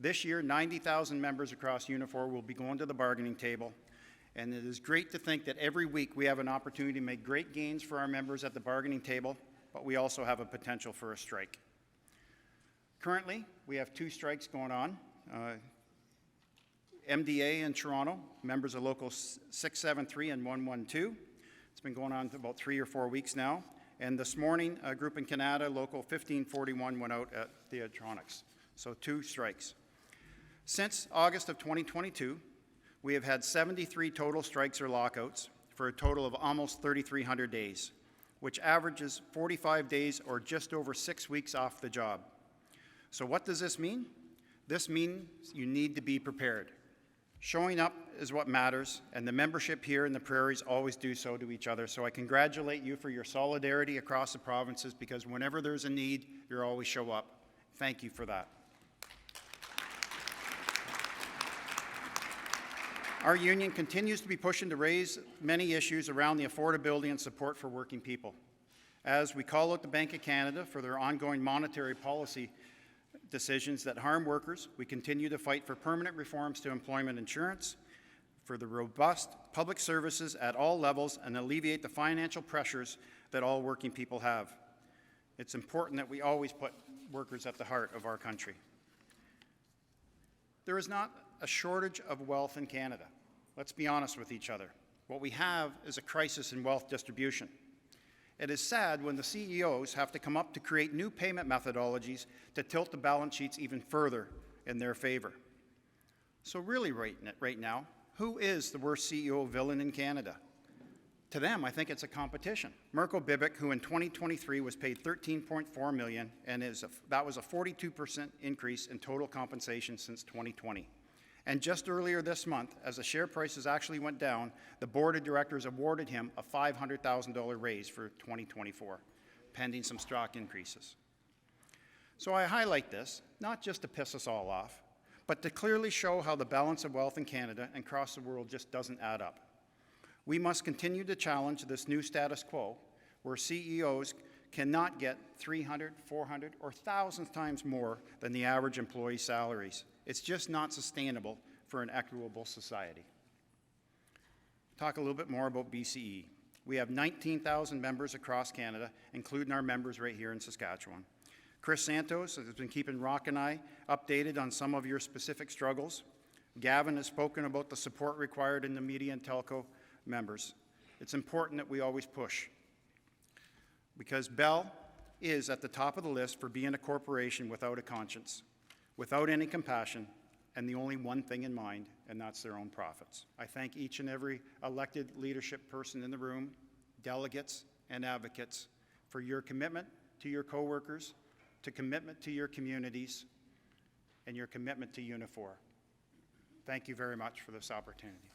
This year, 90,000 members across Unifor will be going to the bargaining table, and it is great to think that every week we have an opportunity to make great gains for our members at the bargaining table, but we also have a potential for a strike. Currently, we have 2 strikes going on. MDA in Toronto, members of Local 673 and 112. It's been going on for about 3 or 4 weeks now. And this morning, a group in Canada, Local 1541, went out at Theatronics. So 2 strikes. Since August of 2022, we have had 73 total strikes or lockouts for a total of almost 3,300 days, which averages 45 days or just over 6 weeks off the job. So what does this mean? This means you need to be prepared. Showing up is what matters, and the membership here in the Prairies always do so to each other. So I congratulate you for your solidarity across the provinces, because whenever there's a need, you always show up. Thank you for that. Our union continues to be pushing to raise many issues around the affordability and support for working people. As we call out the Bank of Canada for their ongoing monetary policy decisions that harm workers, we continue to fight for permanent reforms to employment insurance, for the robust public services at all levels, and alleviate the financial pressures that all working people have. It's important that we always put workers at the heart of our country. There is not a shortage of wealth in Canada. Let's be honest with each other. What we have is a crisis in wealth distribution. It is sad when the CEOs have to come up to create new payment methodologies to tilt the balance sheets even further in their favor. So really right now, who is the worst CEO villain in Canada? To them, I think it's a competition. Mirko Bibic, who in 2023 was paid $13.4 million, and that was a 42% increase in total compensation since 2020. And just earlier this month, as the share prices actually went down, the board of directors awarded him a $500,000 raise for 2024, pending some stock increases. So I highlight this, not just to piss us all off, but to clearly show how the balance of wealth in Canada and across the world just doesn't add up. We must continue to challenge this new status quo where CEOs cannot get 300, 400, or 1,000 times more than the average employee's salaries. It's just not sustainable for an equitable society. Talk a little bit more about BCE. We have 19,000 members across Canada, including our members right here in Saskatchewan. Chris Santos has been keeping Rock and I updated on some of your specific struggles. Gavin has spoken about the support required in the media and telco members. It's important that we always push, because Bell is at the top of the list for being a corporation without a conscience, without any compassion, and the only one thing in mind, and that's their own profits. I thank each and every elected leadership person in the room, delegates and advocates, for your commitment to your coworkers, to commitment to your communities, and your commitment to Unifor. Thank you very much for this opportunity.